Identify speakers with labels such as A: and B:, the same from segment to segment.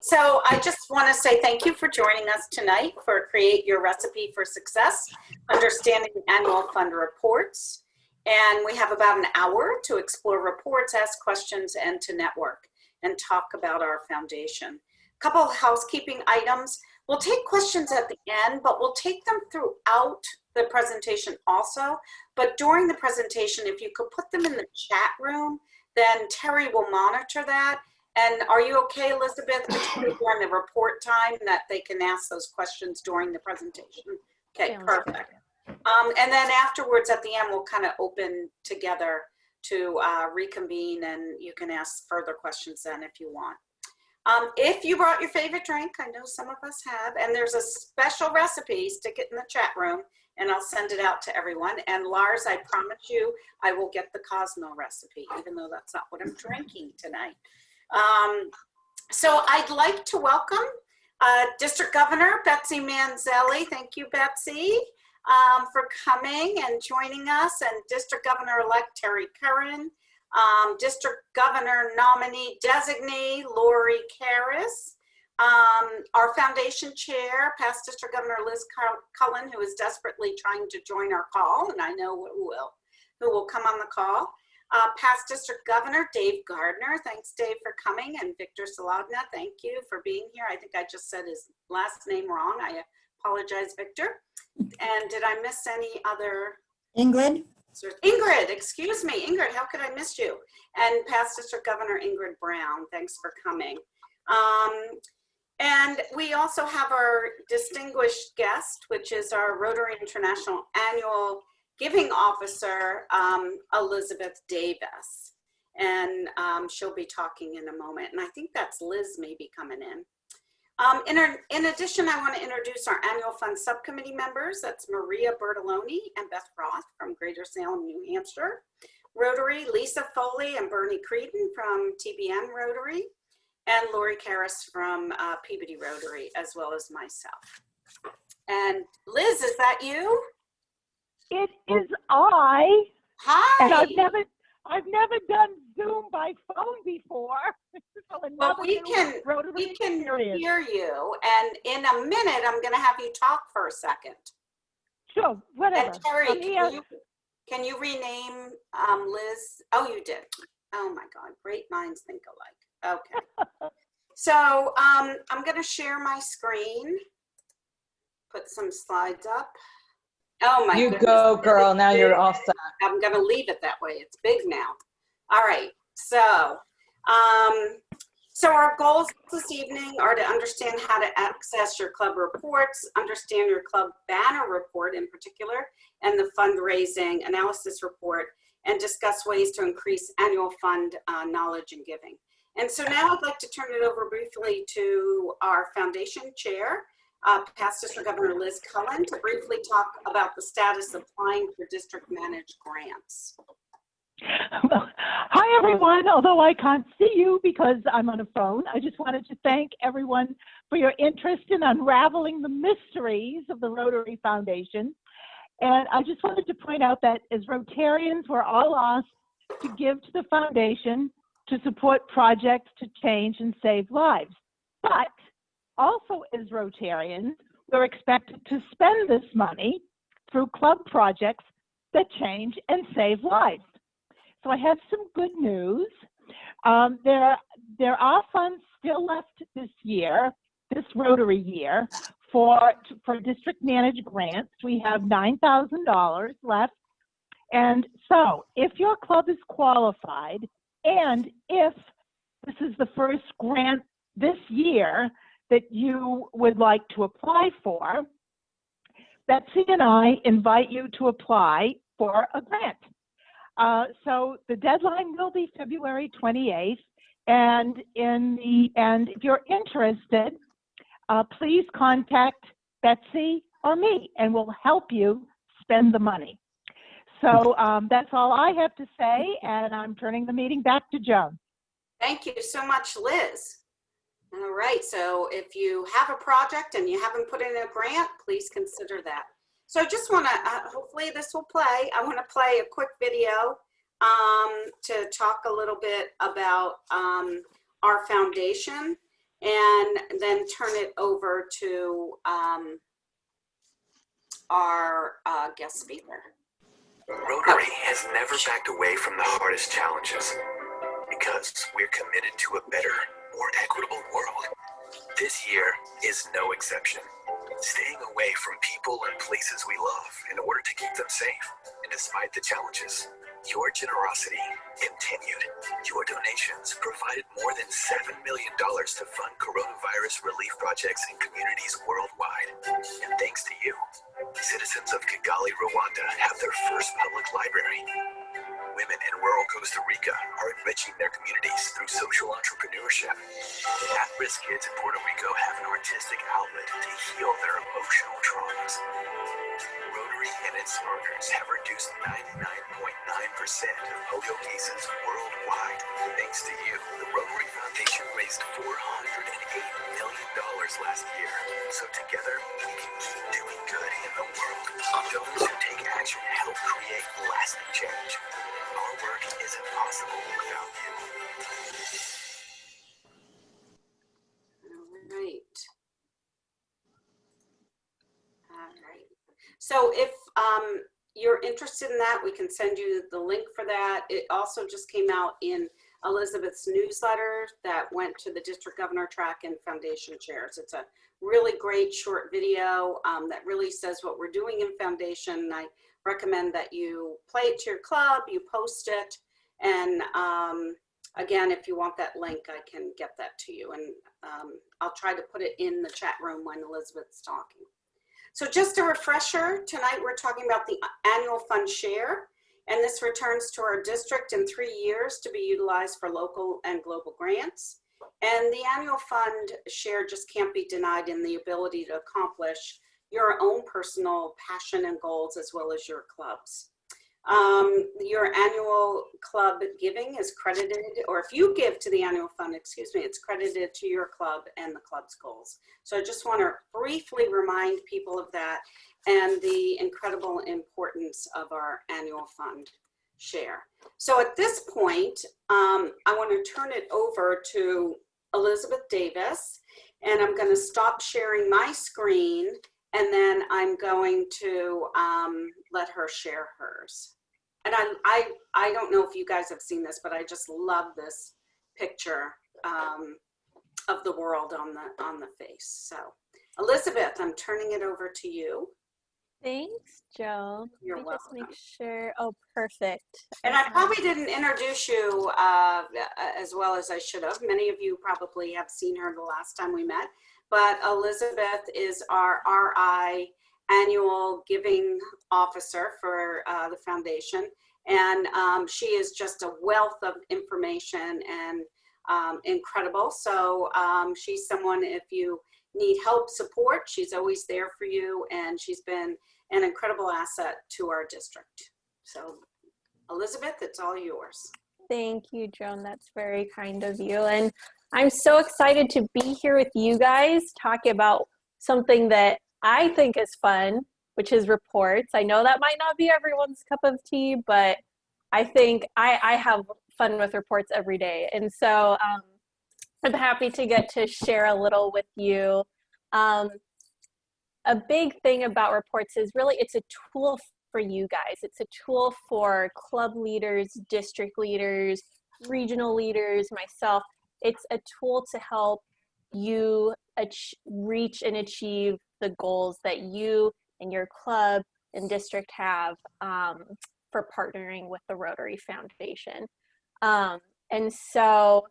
A: So I just want to say thank you for joining us tonight for Create Your Recipe for Success, Understanding Annual Fund Reports. And we have about an hour to explore reports, ask questions, and to network and talk about our foundation. A couple of housekeeping items. We'll take questions at the end, but we'll take them throughout the presentation also. But during the presentation, if you could put them in the chat room, then Terry will monitor that. And are you okay, Elizabeth, particularly during the report time, that they can ask those questions during the presentation? Okay, perfect. And then afterwards, at the end, we'll kind of open together to reconvene, and you can ask further questions then if you want. If you brought your favorite drink, I know some of us have, and there's a special recipe, stick it in the chat room, and I'll send it out to everyone. And Lars, I promise you, I will get the Cosmo recipe, even though that's not what I'm drinking tonight. So I'd like to welcome District Governor Betsy Manzelli. Thank you, Betsy, for coming and joining us, and District Governor-elect Terry Curran, District Governor nominee designee Lori Karras, our foundation chair, past District Governor Liz Cullen, who is desperately trying to join our call, and I know who will come on the call. Past District Governor Dave Gardner, thanks Dave for coming, and Victor Saladna, thank you for being here. I think I just said his last name wrong. I apologize, Victor. And did I miss any other?
B: Ingrid.
A: Ingrid, excuse me. Ingrid, how could I miss you? And past District Governor Ingrid Brown, thanks for coming. And we also have our distinguished guest, which is our Rotary International Annual Giving Officer, Elizabeth Davis. And she'll be talking in a moment. And I think that's Liz maybe coming in. In addition, I want to introduce our annual fund subcommittee members. That's Maria Bertoloni and Beth Roth from Greater Salem, New Hampshire. Rotary, Lisa Foley and Bernie Creedon from TBN Rotary. And Lori Karras from Peabody Rotary, as well as myself. And Liz, is that you?
C: It is I.
A: Hi.
C: And I've never done Zoom by phone before. So
A: well, we can hear you, and in a minute, I'm going to have you talk for a second.
C: Sure, whatever.
A: And Terry, can you rename Liz? Oh, you did. Oh my God, great minds think alike. Okay. So I'm going to share my screen, put some slides up. Oh my goodness.
D: You go, girl. Now you're all set.
A: I'm going to leave it that way. It's big now. All right. So, so our goals this evening are to understand how to access your club reports, understand your club banner report in particular, and the fundraising analysis report, and discuss ways to increase annual fund knowledge and giving. And so now I'd like to turn it over briefly to our foundation chair, past District Governor Liz Cullen, to briefly talk about the status of applying for district managed grants.
C: Well, hi everyone. Although I can't see you because I'm on a phone, I just wanted to thank everyone for your interest in unraveling the mysteries of the Rotary Foundation. And I just wanted to point out that as Rotarians, we're all asked to give to the foundation to support projects to change and save lives. But also as Rotarians, we're expected to spend this money through club projects that change and save lives. So I have some good news. There are funds still left this year, this Rotary year, for district managed grants. We have $9,000 left. And so if your club is qualified, and if this is the first grant this year that you would like to apply for, Betsy and I invite you to apply for a grant. So the deadline will be February 28th, and if you're interested, please contact Betsy or me, and we'll help you spend the money. So that's all I have to say, and I'm turning the meeting back to Joan.
A: Thank you so much, Liz. All right, so if you have a project and you haven't put in a grant, please consider that. So I just want to, hopefully this will play. I want to play a quick video to talk a little bit about our foundation. and then turn it over to our guest speaker.
B: Rotary has never backed away from the hardest challenges because we're committed to a better, more equitable world. This year is no exception. Staying away from people and places we love in order to keep them safe. And despite the challenges, your generosity continued. Your donations provided more than $7 million to fund coronavirus relief projects in communities worldwide. And thanks to you, citizens of Kigali, Rwanda have their first public library. Women in rural Costa Rica are enriching their communities through social entrepreneurship. At-risk kids in Puerto Rico have an artistic outlet to heal their emotional traumas. Rotary and its partners have reduced 99.9% of polio cases worldwide. Thanks to you, the Rotary Foundation raised $408 million last year. So together, we can keep doing good in the world. Donors who take action help create lasting change. Our work isn't possible without you.
A: All right. All right. So if you're interested in that, we can send you the link for that. It also just came out in Elizabeth's newsletter that went to the district governor track and foundation chairs. It's a really great short video that really says what we're doing in foundation. I recommend that you play it to your club, you post it, and again, if you want that link, I can get that to you, and I'll try to put it in the chat room when Elizabeth's talking. So just a refresher, tonight we're talking about the annual fund share, and this returns to our district in 3 years to be utilized for local and global grants. And the annual fund share just can't be denied in the ability to accomplish your own personal passion and goals as well as your club's. Your annual club giving is credited, or if you give to the annual fund, excuse me, it's credited to your club and the club's goals. So I just want to briefly remind people of that and the incredible importance of our annual fund share. So at this point, I want to turn it over to Elizabeth Davis, and I'm going to stop sharing my screen, and then I'm going to let her share hers. And I don't know if you guys have seen this, but I just love this picture of the world on the face. So Elizabeth, I'm turning it over to you.
E: Thanks, Joan.
A: You're
E: Let me
A: welcome.
E: just make sure. Oh, perfect.
A: And I probably didn't introduce you as well as I should have. Many of you probably have seen her the last time we met, but Elizabeth is our RI annual giving officer for the foundation. And she is just a wealth of information and incredible. So she's someone, if you need help, support, she's always there for you. And she's been an incredible asset to our district. So Elizabeth, it's all yours.
E: Thank you, Joan. That's very kind of you. And I'm so excited to be here with you guys talking about something that I think is fun, which is reports. I know that might not be everyone's cup of tea, but I think I have fun with reports every day. And so I'm happy to get to share a little with you. A big thing about reports is really it's a tool for you guys. It's a tool for club leaders, district leaders, regional leaders, myself. It's a tool to help you reach and achieve the goals that you and your club and district have for partnering with the Rotary Foundation. And so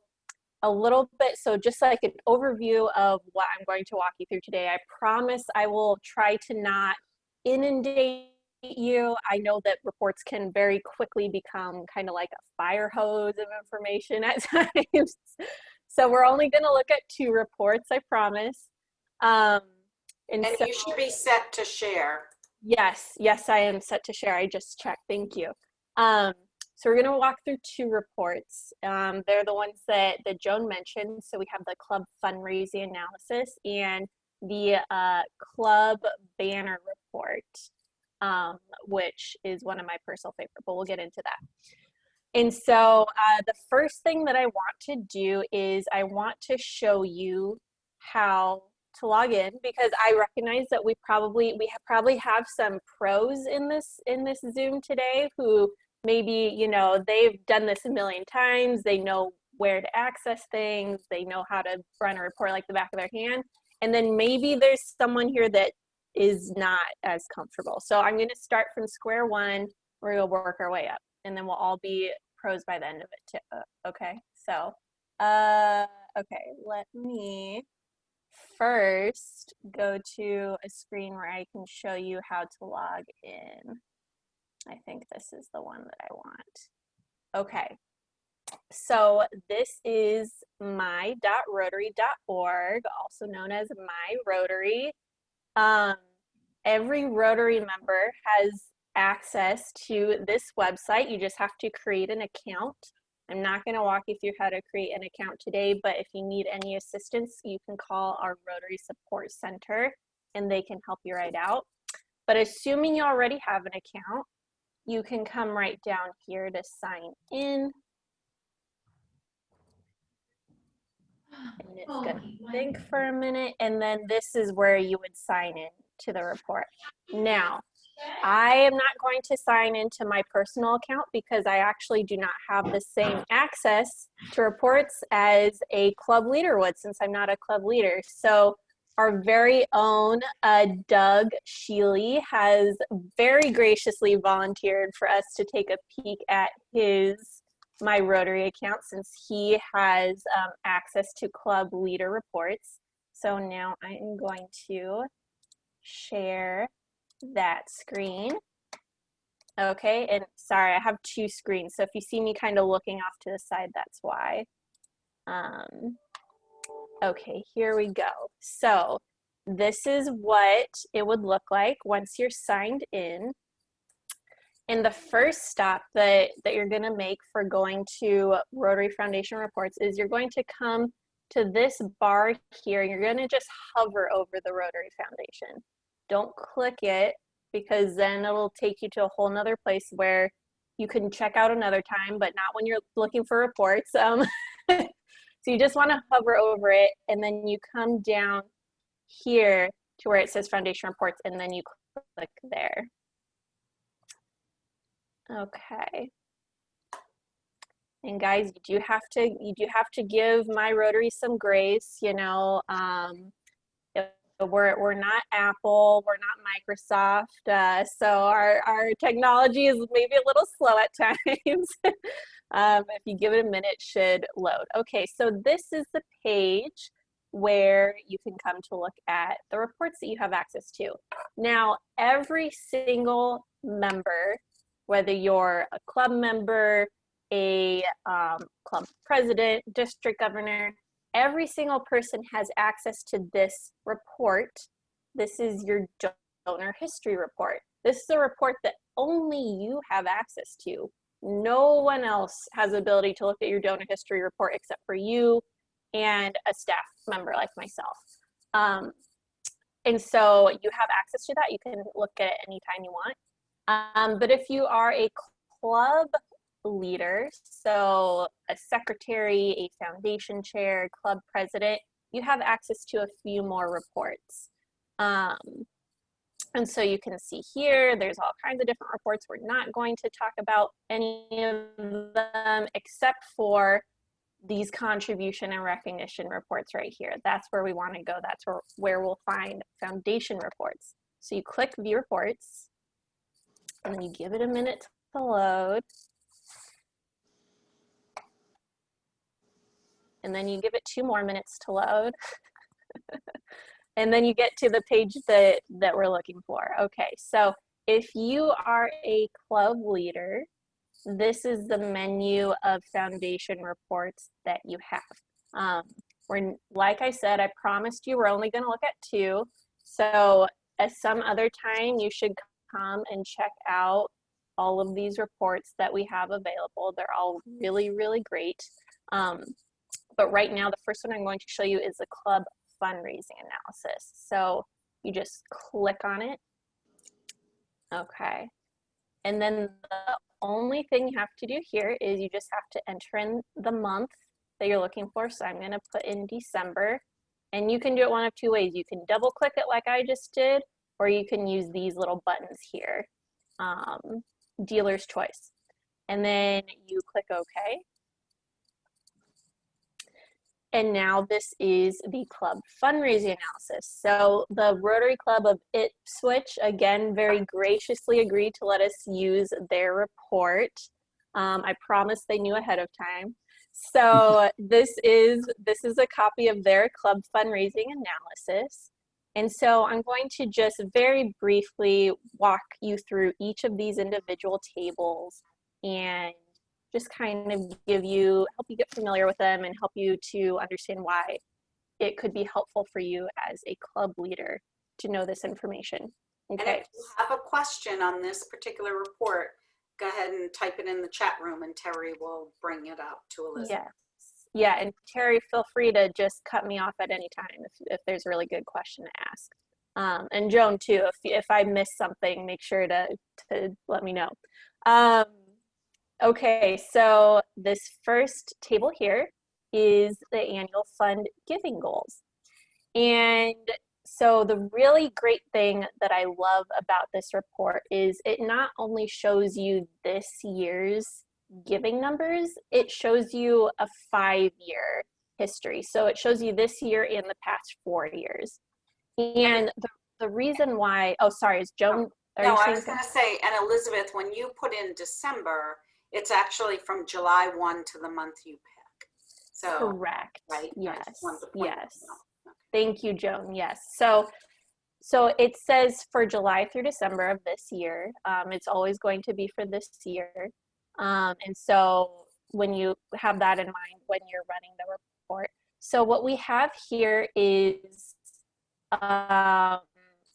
E: a little bit, so just like an overview of what I'm going to walk you through today. I promise I will try to not inundate you. I know that reports can very quickly become kind of like a fire hose of information at times. So we're only going to look at 2 reports, I promise. And so,
A: you should be set to share.
E: Yes, I am set to share. I just checked. Thank you. So we're going to walk through 2 reports. They're the ones that Joan mentioned. So we have the club fundraising analysis and the club banner report, which is one of my personal favorites, but we'll get into that. And so the first thing that I want to do is I want to show you how to log in, because I recognize that we probably have some pros in this Zoom today who maybe, you know, they've done this a million times. They know where to access things. They know how to run a report like the back of their hand. And then maybe there's someone here that is not as comfortable. So I'm going to start from square one. We're going to work our way up, and then we'll all be pros by the end of it too. Okay, so okay, let me first go to a screen where I can show you how to log in. I think this is the one that I want. Okay, so this is my.rotary.org, also known as My Rotary. Every Rotary member has access to this website. You just have to create an account. I'm not going to walk you through how to create an account today, but if you need any assistance, you can call our Rotary Support Center and they can help you right out. But assuming you already have an account, you can come right down here to sign in. And it's going to think for a minute, and then this is where you would sign in to the report. Now, I am not going to sign into my personal account because I actually do not have the same access to reports as a club leader would, since I'm not a club leader. So our very own Doug Sheely has very graciously volunteered for us to take a peek at his My Rotary account, since he has access to club leader reports. So now I am going to share that screen. Okay, and sorry, I have two screens, so if you see me kind of looking off to the side, that's why. Okay, here we go. So this is what it would look like once you're signed in. And the first stop that you're going to make for going to Rotary Foundation reports is you're going to come to this bar here. You're going to just hover over the Rotary Foundation. Don't click it, because then it'll take you to a whole nother place where you can check out another time, but not when you're looking for reports. So you just want to hover over it, and then you come down here to where it says Foundation Reports, and then you click there. Okay. And guys, you do have to give My Rotary some grace. You know, we're not Apple, we're not Microsoft, so our technology is maybe a little slow at times. If you give it a minute, it should load. Okay, so this is the page where you can come to look at the reports that you have access to. Now, every single member, whether you're a club member, a club president, district governor, every single person has access to this report. This is your donor history report. This is a report that only you have access to. No one else has the ability to look at your donor history report except for you and a staff member like myself. And so you have access to that. You can look at it anytime you want. But if you are a club leader, so a secretary, a foundation chair, club president, you have access to a few more reports. And so you can see here, there's all kinds of different reports. We're not going to talk about any of them except for these contribution and recognition reports right here. That's where we want to go. That's where we'll find foundation reports. So you click View Reports, and then you give it a minute to load. And then you give it 2 more minutes to load. And then you get to the page that we're looking for. Okay, so if you are a club leader, this is the menu of foundation reports that you have. Like I said, I promised you we're only going to look at 2. So at some other time, you should come and check out all of these reports that we have available. They're all really, really great. But right now, the first one I'm going to show you is the club fundraising analysis. So you just click on it. Okay. And then the only thing you have to do here is you just have to enter in the month that you're looking for. So I'm going to put in December, and you can do it one of two ways. You can double click it like I just did, or you can use these little buttons here, dealer's choice. And then you click OK. And now this is the club fundraising analysis. So the Rotary Club of Ipswich, again, very graciously agreed to let us use their report. I promised they knew ahead of time. So this is a copy of their club fundraising analysis. And so I'm going to just very briefly walk you through each of these individual tables and just kind of help you get familiar with them and help you to understand why it could be helpful for you as a club leader to know this information. Okay.
A: And if you have a question on this particular report, go ahead and type it in the chat room and Terry will bring it up to Elizabeth.
E: Yes. Yeah, and Terry, feel free to just cut me off at any time if there's a really good question to ask. And Joan too, if I miss something, make sure to let me know. Okay, so this first table here is the annual fund giving goals. And so the really great thing that I love about this report is it not only shows you this year's giving numbers, it shows you a 5-year history. So it shows you this year and the past 4 years. And the reason why, oh, sorry, is Joan?
A: No, I was going to say, and Elizabeth, when you put in December, it's actually from July 1 to the month you pick. So
E: correct.
A: Right.
E: Yes. Yes.
A: Okay.
E: Thank you, Joan. Yes. So it says for July through December of this year. It's always going to be for this year. And so when you have that in mind when you're running the report. So what we have here is,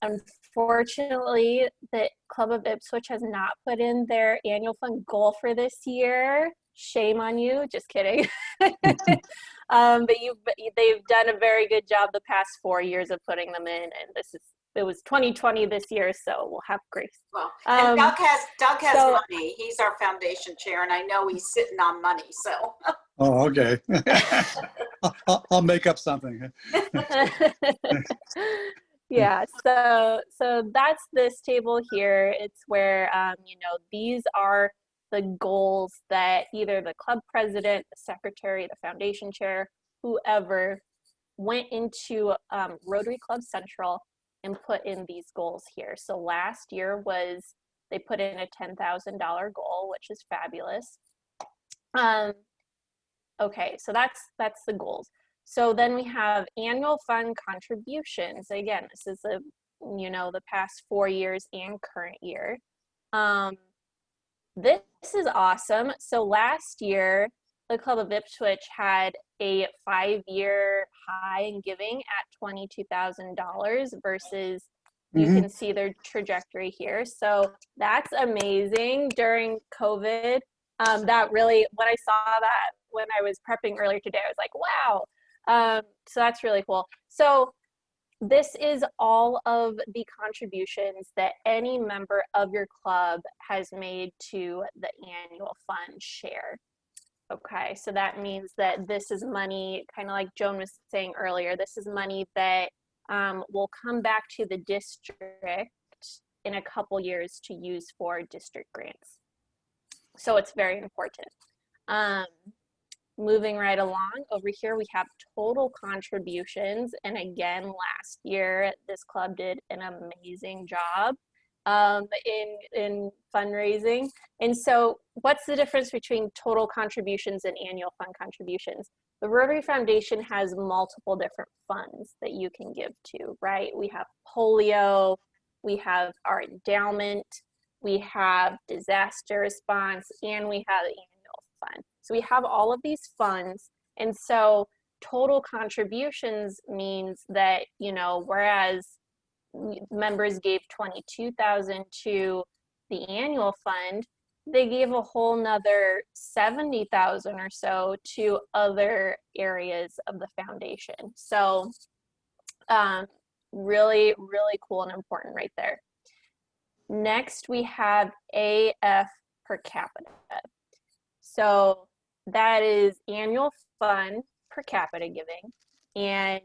E: unfortunately, the Club of Ipswich has not put in their annual fund goal for this year. Shame on you, just kidding. But they've done a very good job the past 4 years of putting them in, and it was 2020 this year, so we'll have grace.
A: Well, and Doug has money. He's our foundation chair, and I know he's sitting on money, so.
F: Oh, okay. I'll make up something.
E: Yeah, so that's this table here. It's where, these are the goals that either the club president, the secretary, the foundation chair, whoever went into Rotary Club Central and put in these goals here. So last year they put in a $10,000 goal, which is fabulous. Okay, so that's the goals. So then we have annual fund contributions. Again, this is the past 4 years and current year. This is awesome. So last year, the Club of Ipswich had a 5-year high in giving at $22,000 versus you can see their trajectory here. So that's amazing during COVID. That really, when I saw that, when I was prepping earlier today, I was like, wow. So that's really cool. So this is all of the contributions that any member of your club has made to the annual fund share. Okay, so that means that this is money, kind of like Joan was saying earlier, this is money that will come back to the district in a couple years to use for district grants. So it's very important. Moving right along, over here we have total contributions. And again, last year, this club did an amazing job in fundraising. And so what's the difference between total contributions and annual fund contributions? The Rotary Foundation has multiple different funds that you can give to, right? We have polio, we have our endowment, we have disaster response, and we have the annual fund. So we have all of these funds, and so total contributions means that, whereas members gave $22,000 to the annual fund, they gave a whole nother $70,000 or so to other areas of the foundation. So really, really cool and important right there. Next, we have AF per capita. So that is annual fund per capita giving. And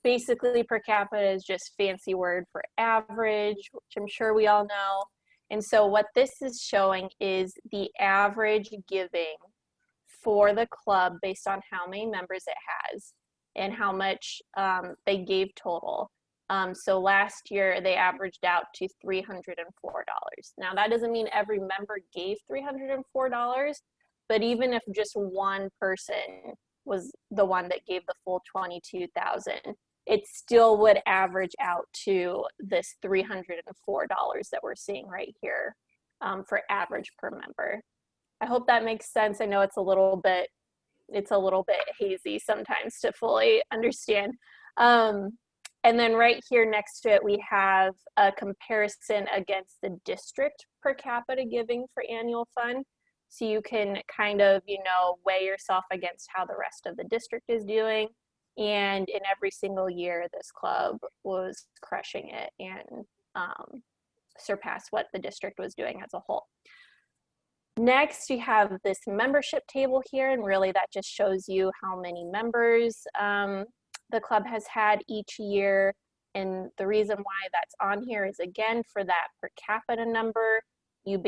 E: basically per capita is just fancy word for average, which I'm sure we all know. And so what this is showing is the average giving for the club based on how many members it has and how much they gave total. So last year they averaged out to $304. Now that doesn't mean every member gave $304, but even if just one person was the one that gave the full 22,000, it still would average out to this $304 that we're seeing right here for average per member. I hope that makes sense. I know it's a little bit hazy sometimes to fully understand. And then right here next to it, we have a comparison against the district per capita giving for annual fund. So you can kind of, weigh yourself against how the rest of the district is doing. And in every single year, this club was crushing it and surpassed what the district was doing as a whole. Next, you have this membership table here, and really that just shows you how many members the club has had each year. And the reason why that's on here is, again, for that per capita number. You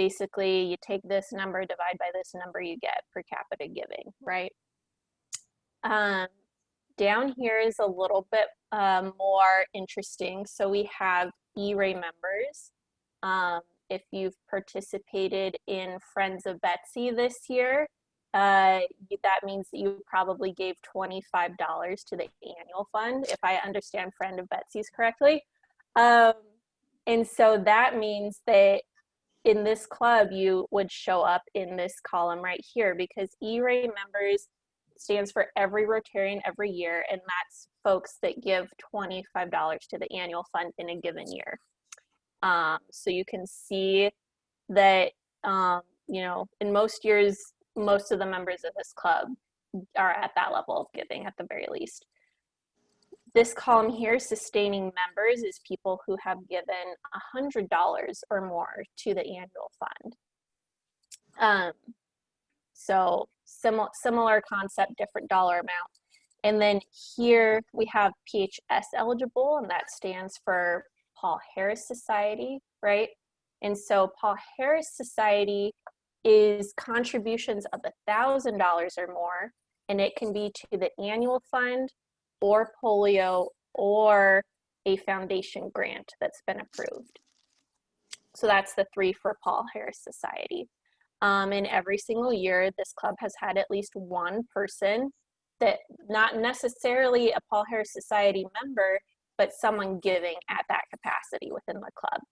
E: take this number, divide by this number, you get per capita giving, right? Down here is a little bit more interesting. So we have E-Ray members. If you've participated in Friends of Betsy this year, that means that you probably gave $25 to the annual fund, if I understand Friend of Betsy's correctly. And so that means that in this club, you would show up in this column right here, because E-Ray members stands for every Rotarian every year, and that's folks that give $25 to the annual fund in a given year. So you can see that, in most years, most of the members of this club are at that level of giving at the very least. This column here, sustaining members, is people who have given $100 or more to the annual fund. So similar concept, different dollar amount. And then here we have PHS eligible, and that stands for Paul Harris Society, right? And so Paul Harris Society is contributions of $1,000 or more, and it can be to the annual fund or polio or a foundation grant that's been approved. So that's the three for Paul Harris Society. And every single year, this club has had at least one person that, not necessarily a Paul Harris Society member, but someone giving at that capacity within the club.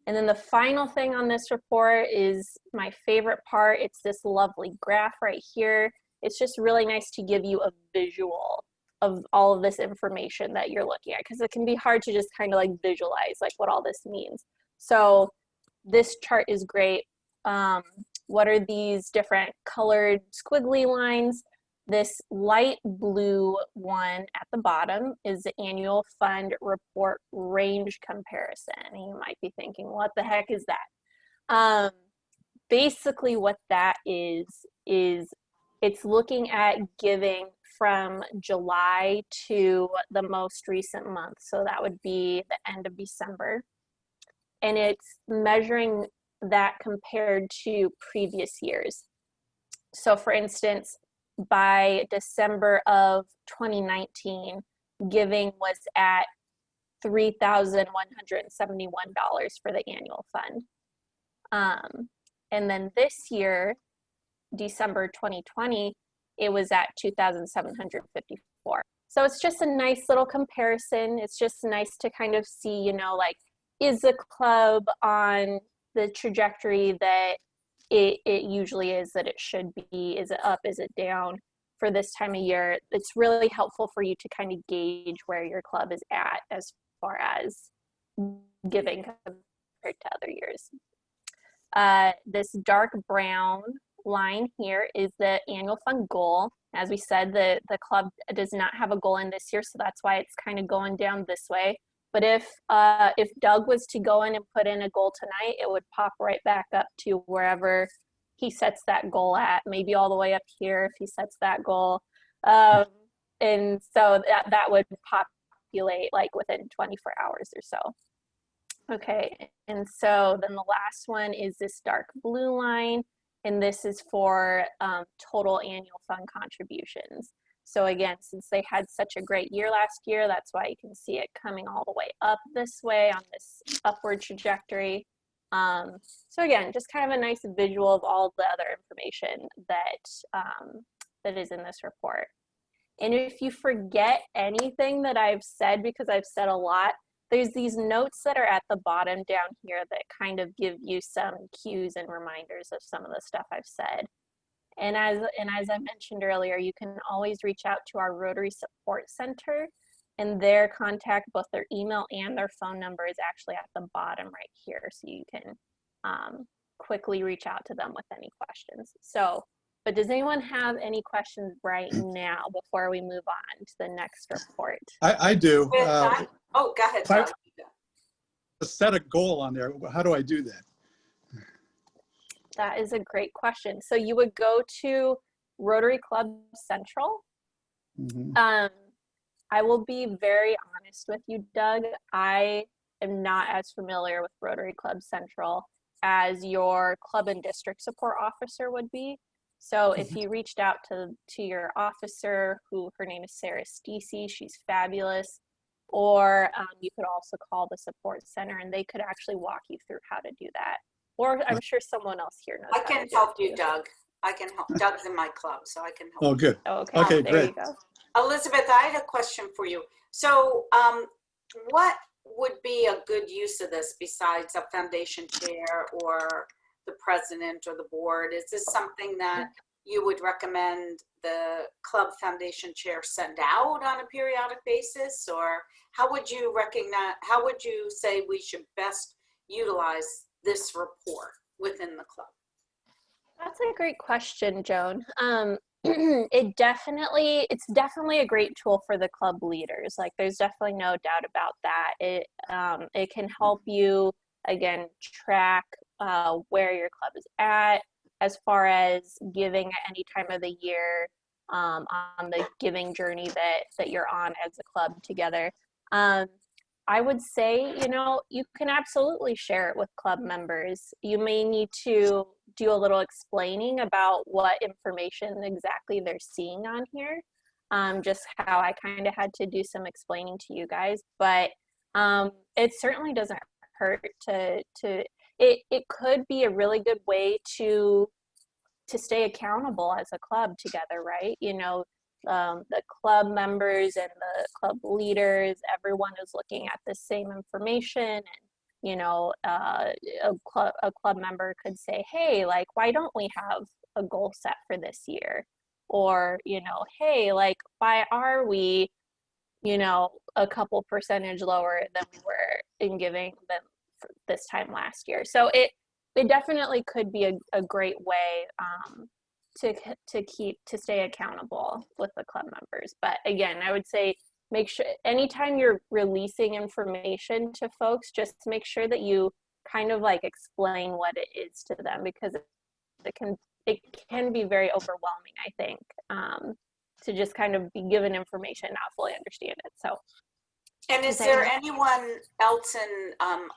E: And then the final thing on this report is my favorite part. It's this lovely graph right here. It's just really nice to give you a visual of all of this information that you're looking at, because it can be hard to just kind of like visualize like what all this means. So this chart is great. What are these different colored squiggly lines? This light blue one at the bottom is the annual fund report range comparison. And you might be thinking, what the heck is that? Basically what that is it's looking at giving from July to the most recent month. So that would be the end of December. And it's measuring that compared to previous years. So for instance, by December of 2019, giving was at $3,171 for the annual fund. And then this year, December 2020, it was at $2,754. So it's just a nice little comparison. It's just nice to kind of see, like, is the club on the trajectory that it usually is, that it should be? Is it up? Is it down for this time of year? It's really helpful for you to kind of gauge where your club is at as far as giving compared to other years. This dark brown line here is the annual fund goal. As we said, the club does not have a goal in this year, so that's why it's kind of going down this way. But if Doug was to go in and put in a goal tonight, it would pop right back up to wherever he sets that goal at, maybe all the way up here if he sets that goal. And so that would populate like within 24 hours or so. Okay, and so then the last one is this dark blue line, and this is for total annual fund contributions. So again, since they had such a great year last year, that's why you can see it coming all the way up this way on this upward trajectory. So again, just kind of a nice visual of all the other information that is in this report. And if you forget anything that I've said, because I've said a lot, there's these notes that are at the bottom down here that kind of give you some cues and reminders of some of the stuff I've said. And as I mentioned earlier, you can always reach out to our Rotary Support Center, and their contact, both their email and their phone number, is actually at the bottom right here, so you can quickly reach out to them with any questions. So, but does anyone have any questions right now before we move on to the next report?
F: I do.
A: Oh, go ahead, Doug.
F: Set a goal on there. How do I do that?
E: That is a great question. So you would go to Rotary Club Central.
F: Mm-hmm.
E: I will be very honest with you, Doug. I am not as familiar with Rotary Club Central as your club and district support officer would be. So if you reached out to your officer, who her name is Sarah Stacey, she's fabulous, or you could also call the support center and they could actually walk you through how to do that. Or I'm sure someone else here knows.
A: I can help you, Doug. I can help. Doug's in my club, so I can help.
F: Oh, good.
E: Okay,
F: Okay,
E: there
F: great.
E: you go.
A: Elizabeth, I had a question for you. So what would be a good use of this besides a foundation chair or the president or the board? Is this something that you would recommend the club foundation chair send out on a periodic basis? Or how would you say we should best utilize this report within the club?
E: That's a great question, Joan. It's definitely a great tool for the club leaders. Like, there's definitely no doubt about that. It can help you, again, track where your club is at as far as giving at any time of the year, on the giving journey that you're on as a club together. I would say, you can absolutely share it with club members. You may need to do a little explaining about what information exactly they're seeing on here. Just how I kind of had to do some explaining to you guys, but it certainly doesn't hurt it could be a really good way to stay accountable as a club together, right? The club members and the club leaders, everyone is looking at the same information. And, a club member could say, hey, like, why don't we have a goal set for this year? Or, hey, like, why are we, a couple percentage lower than we were in giving them for this time last year? So it definitely could be a great way to stay accountable with the club members. But again, I would say make sure anytime you're releasing information to folks, just make sure that you kind of like explain what it is to them, because it can be very overwhelming, I think, to just kind of be given information, not fully understand it. So.
A: And is there anyone else on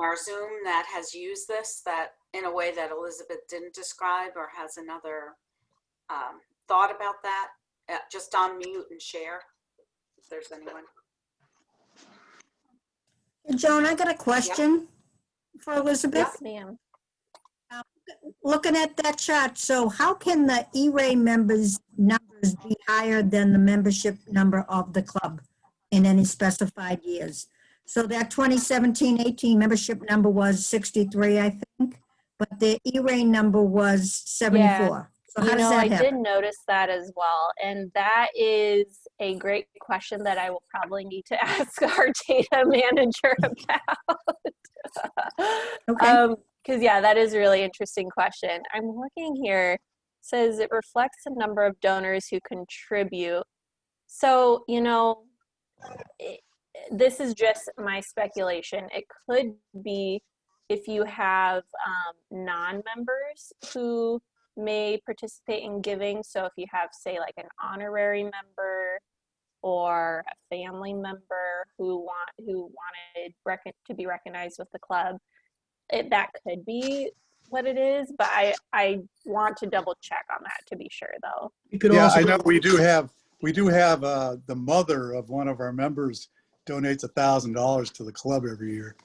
A: our Zoom that has used this that in a way that Elizabeth didn't describe, or has another thought about that? Just unmute and share if there's anyone.
G: Joan, I got a question for Elizabeth.
E: Yes, ma'am.
G: Looking at that chart, so how can the E-Ray members' numbers be higher than the membership number of the club in any specified years? So that 2017-18 membership number was 63, I think, but the E-Ray number was 74.
E: Yeah.
G: So how does that
E: I
G: happen?
E: did notice that as well. And that is a great question that I will probably need to ask our data manager about.
G: Okay.
E: Because yeah, that is a really interesting question. I'm looking here. It says it reflects the number of donors who contribute. So, this is just my speculation. It could be if you have non-members who may participate in giving. So if you have, say, like an honorary member or a family member who wanted to be recognized with the club, that could be what it is. But I want to double check on that to be sure, though.
H: You could
F: Yeah,
H: also,
F: I know we do have the mother of one of our members donates $1,000 to the club every year.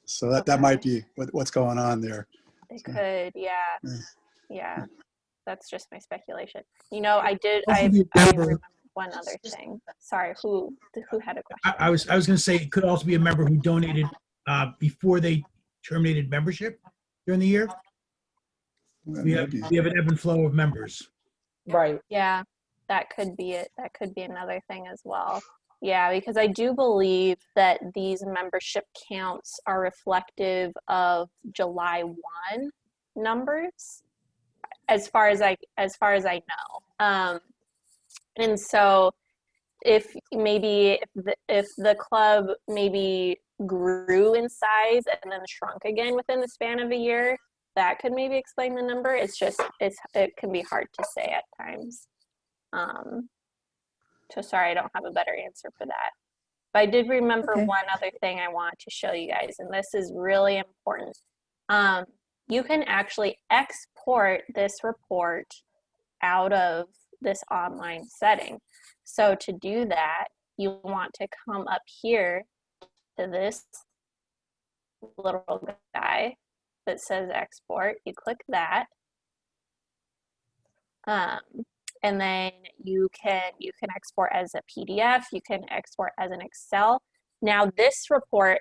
F: So that
E: Okay.
F: might be what's going on there.
E: It could, yeah.
F: Yeah.
E: Yeah, that's just my speculation. You know, I
H: Also be a
E: I
H: member-
E: remember one other thing. Sorry, who had a question?
H: I was going to say it could also be a member who donated before they terminated membership during the year. We have an ebb and flow of members.
D: Right.
E: Yeah, that could be it. That could be another thing as well. Yeah, because I do believe that these membership counts are reflective of July 1 numbers, as far as I know. And so if the club maybe grew in size and then shrunk again within the span of a year, that could maybe explain the number. It's just it can be hard to say at times. So sorry, I don't have a better answer for that. But I did remember
G: Okay.
E: one other thing I want to show you guys, and this is really important. You can actually export this report out of this online setting. So to do that, you want to come up here to this little guy that says export. You click that. And then you can export as a PDF, you can export as an Excel. Now this report,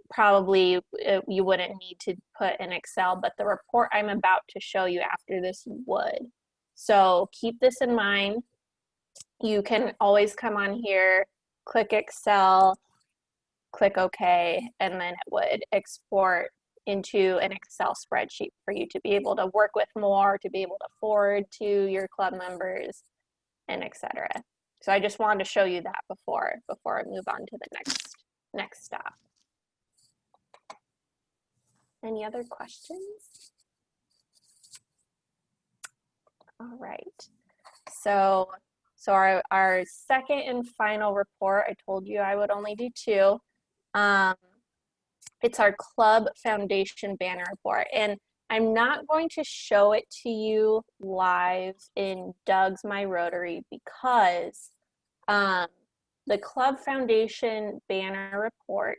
E: probably you wouldn't need to put in Excel, but the report I'm about to show you after this would. So keep this in mind. You can always come on here, click Excel, click OK, and then it would export into an Excel spreadsheet for you to be able to work with more, to be able to forward to your club members, and etc. So I just wanted to show you that before I move on to the next stop. Any other questions? All right. So our second and final report, I told you I would only do two. It's our Club Foundation Banner Report. And I'm not going to show it to you live in Doug's My Rotary because the Club Foundation Banner Report,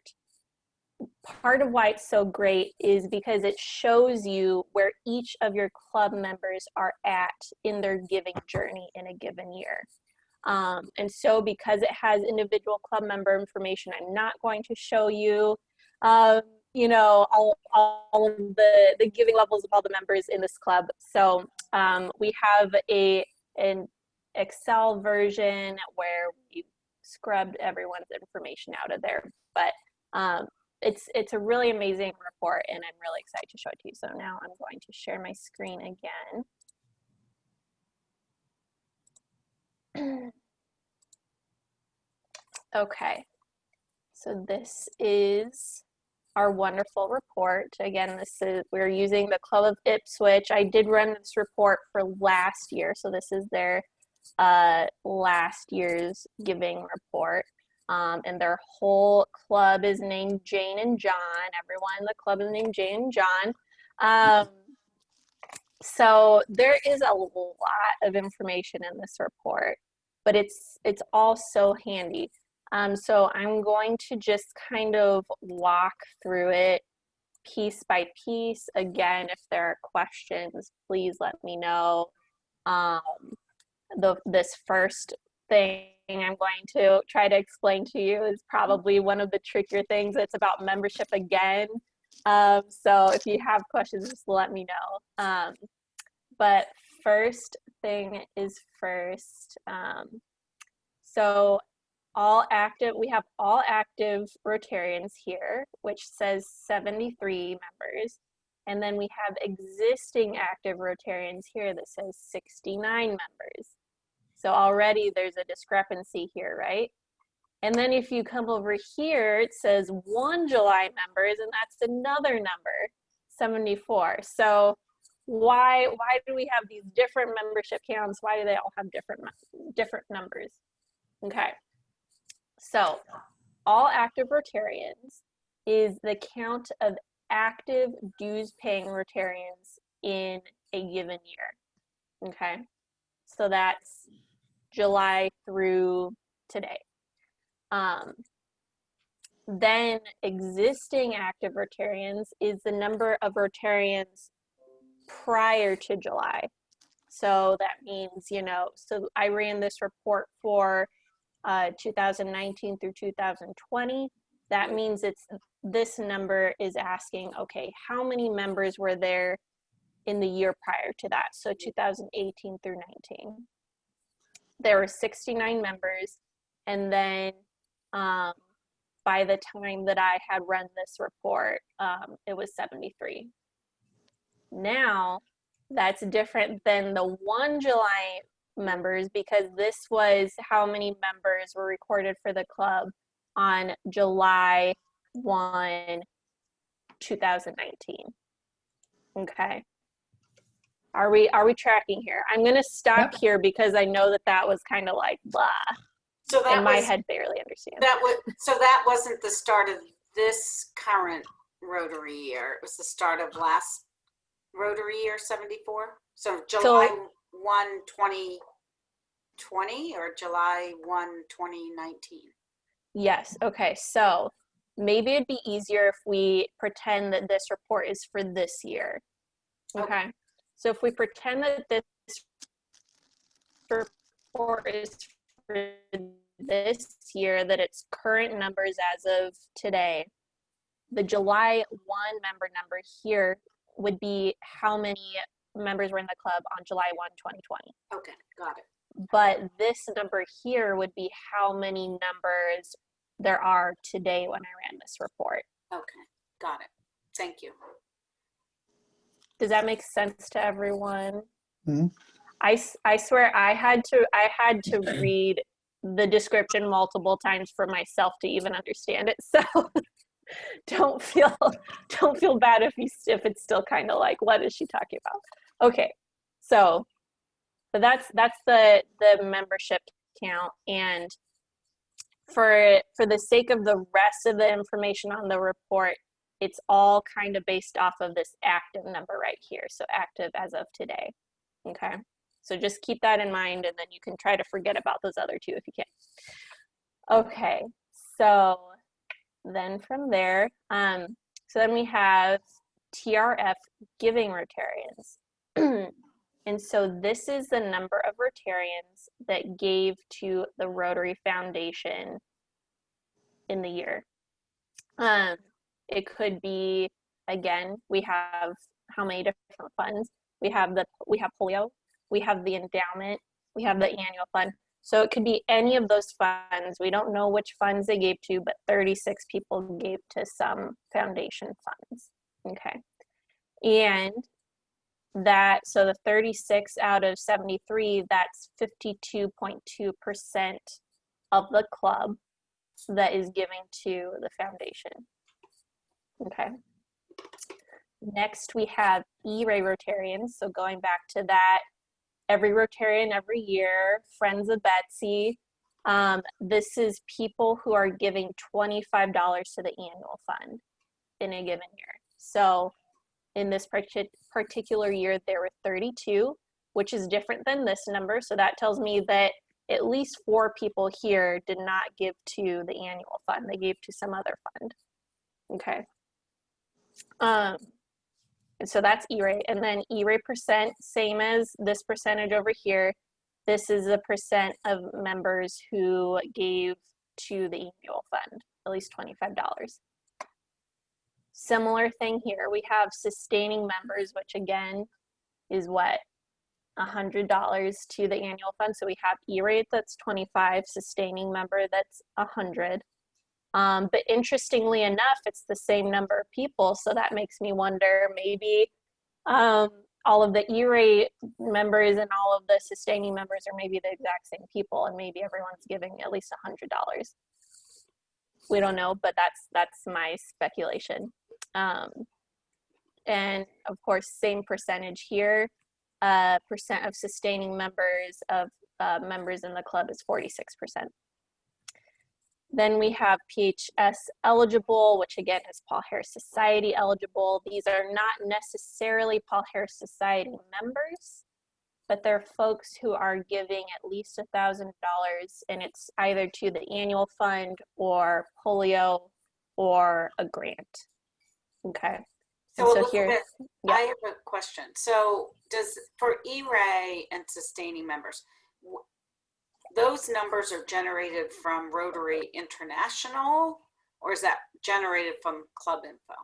E: part of why it's so great is because it shows you where each of your club members are at in their giving journey in a given year. And so because it has individual club member information, I'm not going to show you you know, all of the giving levels of all the members in this club. So we have an Excel version where we scrubbed everyone's information out of there. But it's a really amazing report, and I'm really excited to show it to you. So now I'm going to share my screen again. Okay, so this is our wonderful report. Again, we're using the Club of Ipswich. I did run this report for last year, so this is their last year's giving report. And their whole club is named Jane and John. Everyone in the club is named Jane and John. So there is a lot of information in this report, but it's all so handy. So I'm going to just kind of walk through it piece by piece. Again, if there are questions, please let me know. This first thing I'm going to try to explain to you is probably one of the trickier things. It's about membership again. So if you have questions, just let me know. But first thing is first. So we have all active Rotarians here, which says 73 members. And then we have existing active Rotarians here that says 69 members. So already there's a discrepancy here, right? And then if you come over here, it says 1 July members, and that's another number, 74. So why do we have these different membership counts? Why do they all have different numbers? Okay, so all active Rotarians is the count of active dues paying Rotarians in a given year. Okay, so that's July through today. Then existing active Rotarians is the number of Rotarians prior to July. So that means, you know, so I ran this report for 2019 through 2020. That means this number is asking, okay, how many members were there in the year prior to that? So 2018 through 19. There were 69 members, and then by the time that I had run this report, it was 73. Now, that's different than the 1 July members, because this was how many members were recorded for the club on July 1, 2019. Okay. Are we tracking here? I'm going to stop here because I know that was kind of like blah.
A: So that
E: and my head barely understands.
A: So that wasn't the start of this current Rotary year. It was the start of last Rotary year, 74. So July 1, 2020 or July 1, 2019.
E: Yes. Okay. So maybe it'd be easier if we pretend that this report is for this year. Okay. So if we pretend that this report is for this year, that its current numbers as of today, the July 1 member number here would be how many members were in the club on July 1, 2020.
A: Okay, got it.
E: But this number here would be how many members there are today when I ran this report.
A: Okay, got it. Thank you.
E: Does that make sense to everyone?
F: Mm-hmm.
E: I swear I had to read the description multiple times for myself to even understand it. So don't feel bad if it's still kind of like, what is she talking about? Okay, so but that's the membership count, and for the sake of the rest of the information on the report, it's all kind of based off of this active number right here. So active as of today. Okay. So just keep that in mind, and then you can try to forget about those other two if you can. Okay. So then from there, so then we have TRF giving Rotarians. And so this is the number of Rotarians that gave to the Rotary Foundation in the year. It could be, again, we have how many different funds? We have polio, we have the endowment, we have the annual fund. So it could be any of those funds. We don't know which funds they gave to, but 36 people gave to some foundation funds. Okay. And so the 36 out of 73, that's 52.2% of the club that is giving to the foundation. Okay. Next, we have E-Ray Rotarians. So going back to that, every Rotarian every year, Friends of Betsy. This is people who are giving $25 to the annual fund in a given year. So in this particular year, there were 32, which is different than this number. So that tells me that at least 4 people here did not give to the annual fund. They gave to some other fund. Okay. And so that's E-Ray. And then E-Ray percent, same as this percentage over here. This is the percent of members who gave to the annual fund, at least $25. Similar thing here. We have sustaining members, which again is what? $100 to the annual fund. So we have E-Rate that's 25, sustaining member that's 100. But interestingly enough, it's the same number of people. So that makes me wonder, maybe all of the E-Rate members and all of the sustaining members are maybe the exact same people, and maybe everyone's giving at least $100. We don't know, but that's my speculation. And of course, same percentage here. Percent of sustaining members of members in the club is 46%. Then we have PHS eligible, which again is Paul Harris Society eligible. These are not necessarily Paul Harris Society members, but they're folks who are giving at least $1,000, and it's either to the annual fund or polio or a grant. Okay.
A: So,
E: And so here,
A: yeah. I have a question. So for E-Ray and sustaining members, those numbers are generated from Rotary International, or is that generated from club info?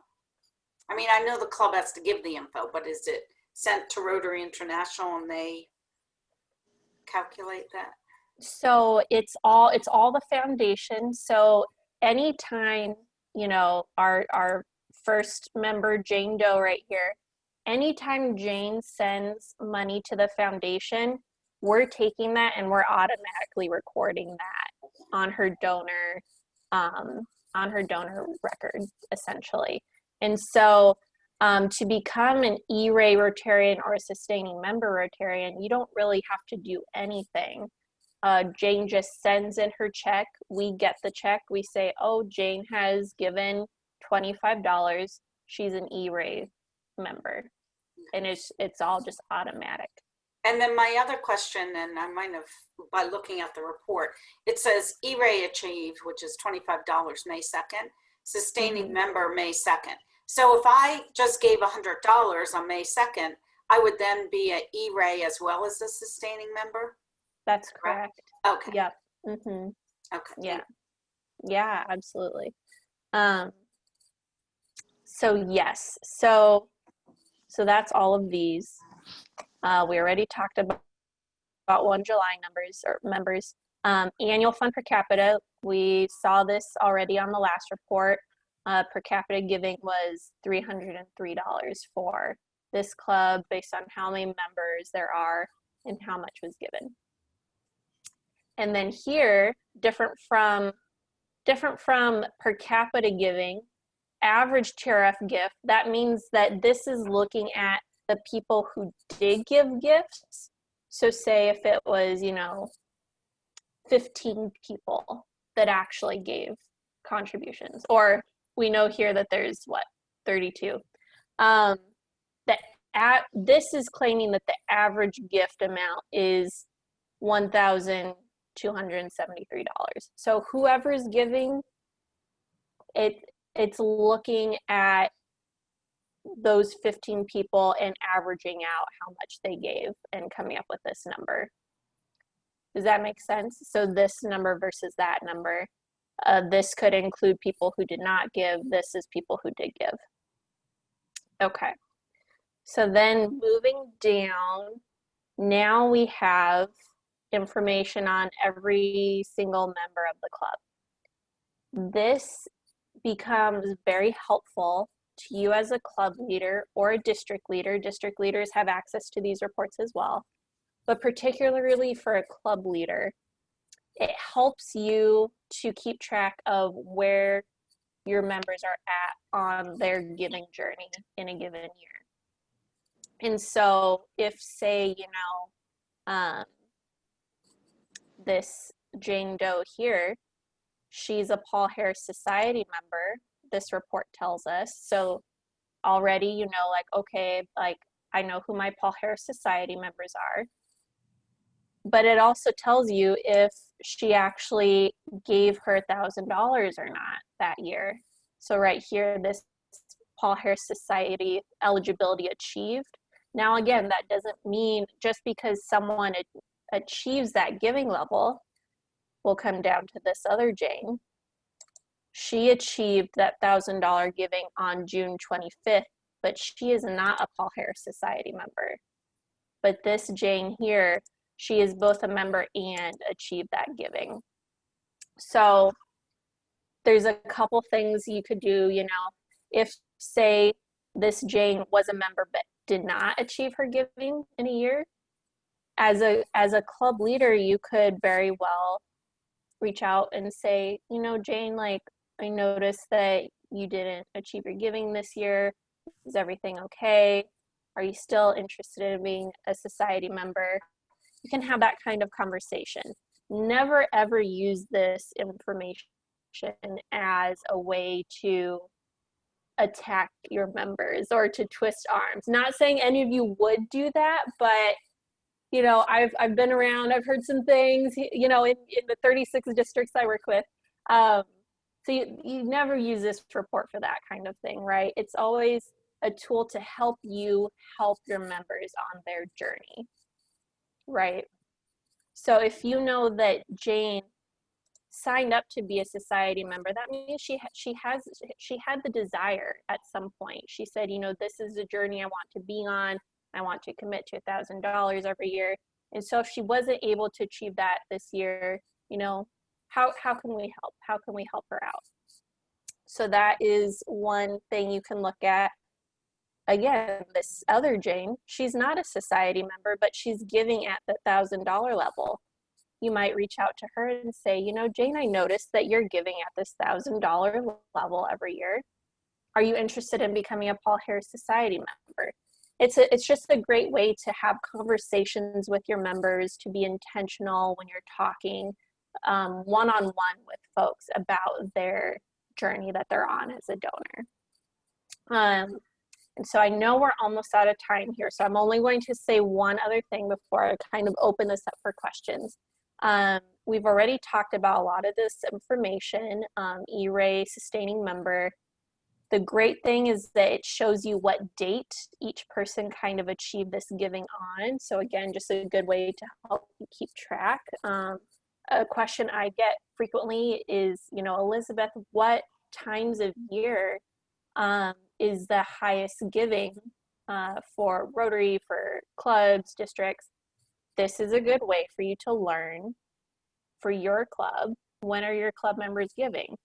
A: I mean, I know the club has to give the info, but is it sent to Rotary International and they calculate that?
E: So it's all the foundation. So anytime, you know, our first member, Jane Doe right here, anytime Jane sends money to the foundation, we're taking that and we're automatically recording that on her donor record, essentially. And so to become an E-Ray Rotarian or a sustaining member Rotarian, you don't really have to do anything. Jane just sends in her check. We get the check. We say, oh, Jane has given $25. She's an E-Ray member. And it's all just automatic.
A: And then my other question, and I might have, by looking at the report, it says E-Ray achieved, which is $25 May 2nd, sustaining member May 2nd. So if I just gave $100 on May 2nd, I would then be an E-Ray as well as a sustaining member?
E: That's correct.
A: Okay.
E: Yep. Mm-hmm.
A: Okay.
E: Yeah. Yeah, absolutely. So yes, so that's all of these. We already talked about 1 July numbers or members. Annual fund per capita, we saw this already on the last report. Per capita giving was $303 for this club based on how many members there are and how much was given. And then here, different from per capita giving, average TRF gift, that means that this is looking at the people who did give gifts. So say if it was, 15 people that actually gave contributions, or we know here that there's 32. This is claiming that the average gift amount is $1,273. So whoever's giving, it's looking at those 15 people and averaging out how much they gave and coming up with this number. Does that make sense? So this number versus that number. This could include people who did not give. This is people who did give. Okay. So then moving down, now we have information on every single member of the club. This becomes very helpful to you as a club leader or a district leader. District leaders have access to these reports as well, but particularly for a club leader, it helps you to keep track of where your members are at on their giving journey in a given year. And so if, say, this Jane Doe here, she's a Paul Harris Society member, this report tells us. So already, okay, I know who my Paul Harris Society members are. But it also tells you if she actually gave her $1,000 or not that year. So right here, this Paul Harris Society eligibility achieved. Now, again, that doesn't mean just because someone achieves that giving level, we'll come down to this other Jane. She achieved that $1,000 giving on June 25th, but she is not a Paul Harris Society member. But this Jane here, she is both a member and achieved that giving. So there's a couple things you could do, if, say, this Jane was a member but did not achieve her giving in a year, as a club leader, you could very well reach out and say, Jane, I noticed that you didn't achieve your giving this year. Is everything okay? Are you still interested in being a society member? You can have that kind of conversation. Never ever use this information as a way to attack your members or to twist arms. Not saying any of you would do that, but you know, I've been around, I've heard some things, you know, in the 36 districts I work with. So you never use this report for that kind of thing, right? It's always a tool to help you help your members on their journey, right? So if you know that Jane signed up to be a society member, that means she had the desire at some point. She said, you know, this is a journey I want to be on. I want to commit to $1,000 every year. And so if she wasn't able to achieve that this year, you know, how can we help? How can we help her out? So that is one thing you can look at. Again, this other Jane, she's not a society member, but she's giving at the $1,000 level. You might reach out to her and say, you know, Jane, I noticed that you're giving at this $1,000 level every year. Are you interested in becoming a Paul Harris Society member? It's just a great way to have conversations with your members, to be intentional when you're talking one-on-one with folks about their journey that they're on as a donor. And so I know we're almost out of time here, so I'm only going to say one other thing before I kind of open this up for questions. We've already talked about a lot of this information, E-Ray, sustaining member. The great thing is that it shows you what date each person kind of achieved this giving on. So again, just a good way to help you keep track. A question I get frequently is, you know, Elizabeth, what times of year is the highest giving for Rotary, for clubs, districts? This is a good way for you to learn for your club. When are your club members giving?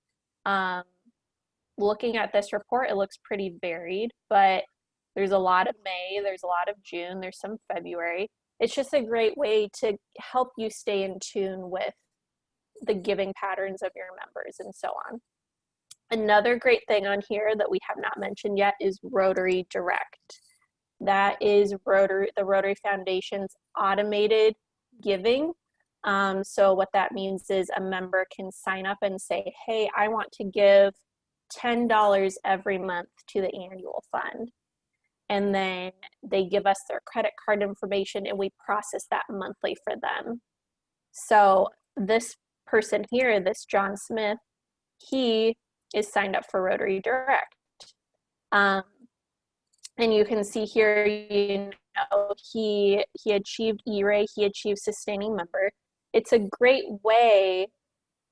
E: Looking at this report, it looks pretty varied, but there's a lot of May, there's a lot of June, there's some February. It's just a great way to help you stay in tune with the giving patterns of your members and so on. Another great thing on here that we have not mentioned yet is Rotary Direct. That is the Rotary Foundation's automated giving. So what that means is a member can sign up and say, hey, I want to give $10 every month to the annual fund. And then they give us their credit card information and we process that monthly for them. So this person here, this John Smith, he is signed up for Rotary Direct. And you can see here, you know, he achieved E-Ray, he achieved sustaining member. It's a great way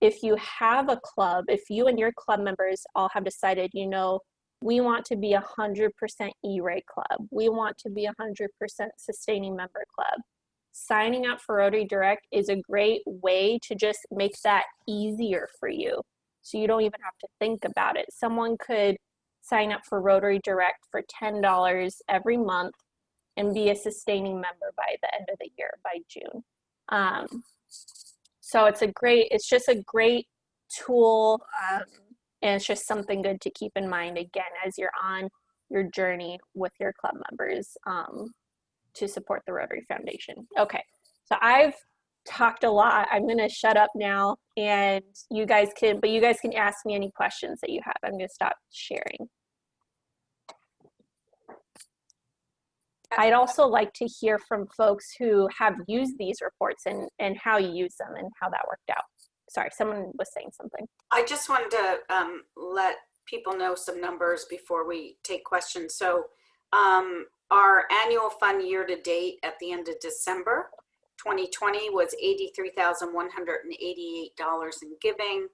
E: if you have a club, if you and your club members all have decided, you know, we want to be 100% E-Ray club. We want to be 100% sustaining member club. Signing up for Rotary Direct is a great way to just make that easier for you. So you don't even have to think about it. Someone could sign up for Rotary Direct for $10 every month and be a sustaining member by the end of the year, by June. So it's just a great tool, and it's just something good to keep in mind, again, as you're on your journey with your club members to support the Rotary Foundation. Okay, so I've talked a lot. I'm gonna shut up now, and you guys can ask me any questions that you have. I'm gonna stop sharing. I'd also like to hear from folks who have used these reports and how you use them and how that worked out. Sorry, someone was saying something.
A: I just wanted to let people know some numbers before we take questions. So our annual fund year to date at the end of December 2020 was $83,188 in giving.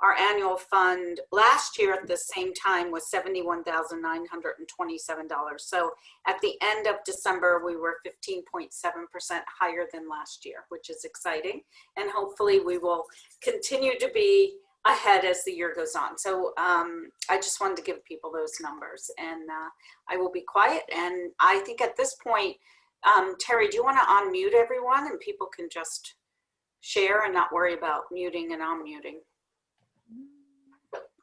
A: Our annual fund last year at the same time was $71,927. So at the end of December, we were 15.7% higher than last year, which is exciting. And hopefully we will continue to be ahead as the year goes on. So I just wanted to give people those numbers, and I will be quiet. And I think at this point, Terry, do you want to unmute everyone and people can just share and not worry about muting and unmuting?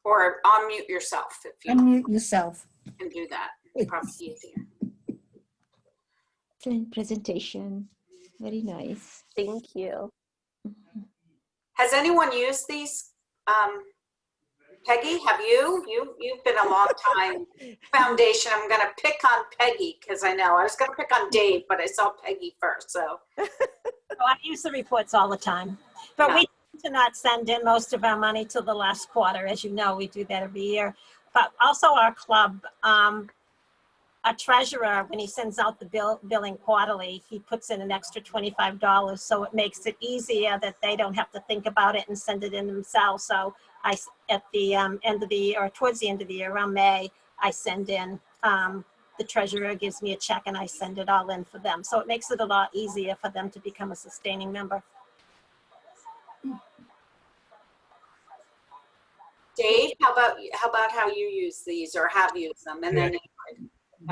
A: Or unmute yourself if you
G: Unmute yourself.
A: can do that. It's probably easier.
I: Excellent presentation. Very nice.
E: Thank you.
A: Has anyone used these? Peggy, have you? You've been a long time foundation. I'm going to pick on Peggy because I know I was going to pick on Dave, but I saw Peggy first. So
J: I use the reports all the time, but we tend to not send in most of our money till the last quarter. As you know, we do that every year. But also our club, our treasurer, when he sends out the billing quarterly, he puts in an extra $25. So it makes it easier that they don't have to think about it and send it in themselves. So at the end of the year, or towards the end of the year, around May, I send in, the treasurer gives me a check and I send it all in for them. So it makes it a lot easier for them to become a sustaining member.
A: Dave, how about how you use these or have used them? And then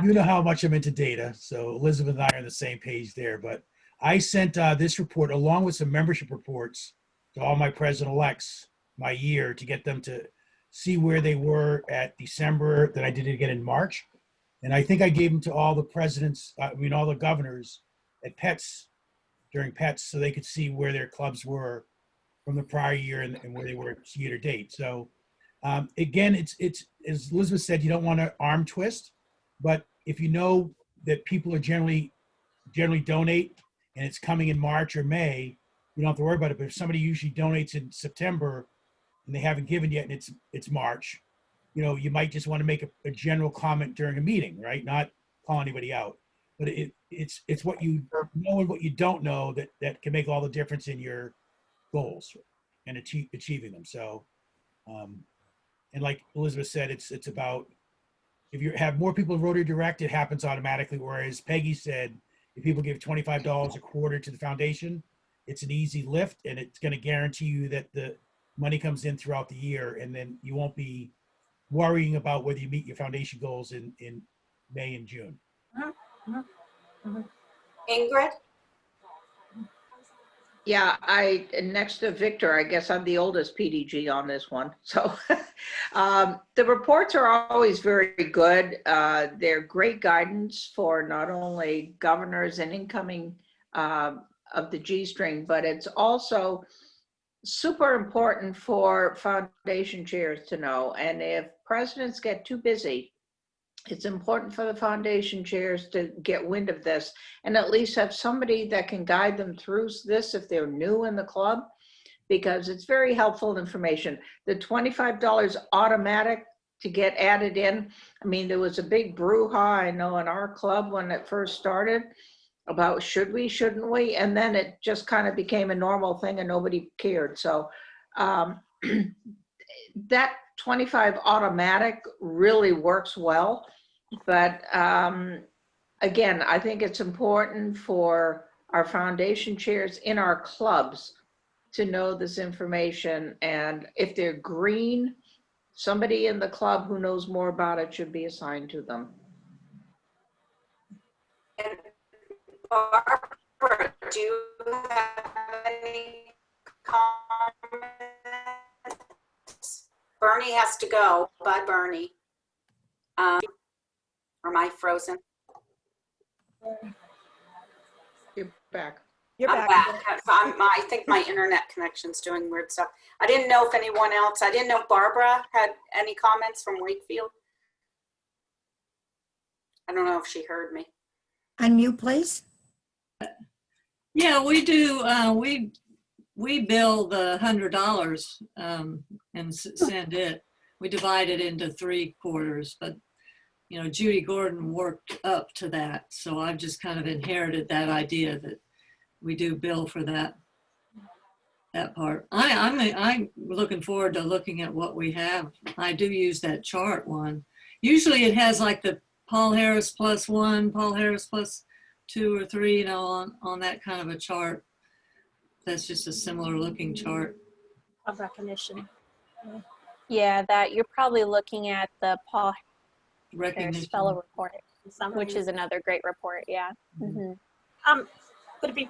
H: You know how much I'm into data, so Elizabeth and I are on the same page there. But I sent this report along with some membership reports to all my president-elects my year to get them to see where they were at December. Then I did it again in March. And I think I gave them to all the presidents, all the governors at PETS during PETS so they could see where their clubs were from the prior year and where they were year to date. So again, it's as Elizabeth said, you don't want to arm twist, but if you know that people are generally donate and it's coming in March or May, you don't have to worry about it. But if somebody usually donates in September and they haven't given yet and it's March, you might just want to make a general comment during a meeting, right? Not call anybody out. But it's what you know and what you don't know that can make all the difference in your goals and achieving them. So, and like Elizabeth said, it's about, if you have more people in Rotary Direct, it happens automatically. Whereas Peggy said, if people give $25 a quarter to the foundation, it's an easy lift and it's going to guarantee you that the money comes in throughout the year, and then you won't be worrying about whether you meet your foundation goals in May and June.
A: Ingrid?
K: Yeah, next to Victor, I guess I'm the oldest PDG on this one. So the reports are always very good. They're great guidance for not only governors and incoming of the G string, but it's also super important for foundation chairs to know. And if presidents get too busy, it's important for the foundation chairs to get wind of this and at least have somebody that can guide them through this if they're new in the club, because it's very helpful information. The $25 automatic to get added in. I mean, there was a big brouhaha, I know, in our club when it first started about should we, shouldn't we? And then it just kind of became a normal thing and nobody cared. So that 25 automatic really works well. But again, I think it's important for our foundation chairs in our clubs to know this information. And if they're green, somebody in the club who knows more about it should be assigned to them.
A: And Barbara, do you have any comments? Bernie has to go. Bye, Bernie. Or am I frozen?
K: You're back.
A: I'm back. I think my internet connection's doing weird stuff. I didn't know if anyone else, I didn't know if Barbara had any comments from Wakefield. I don't know if she heard me.
G: Unmute, please.
L: Yeah, we do. We bill the $100 and send it. We divide it into 3 quarters, but Judy Gordon worked up to that, so I've just kind of inherited that idea that we do bill for that part. I'm looking forward to looking at what we have. I do use that chart one. Usually it has like the Paul Harris +1, Paul Harris +2 or 3, on that kind of a chart. That's just a similar looking chart.
J: Of recognition.
E: Yeah, that you're probably looking at the Paul
L: Recognition
E: fellow report, which is another great report. Yeah.
J: Would it be,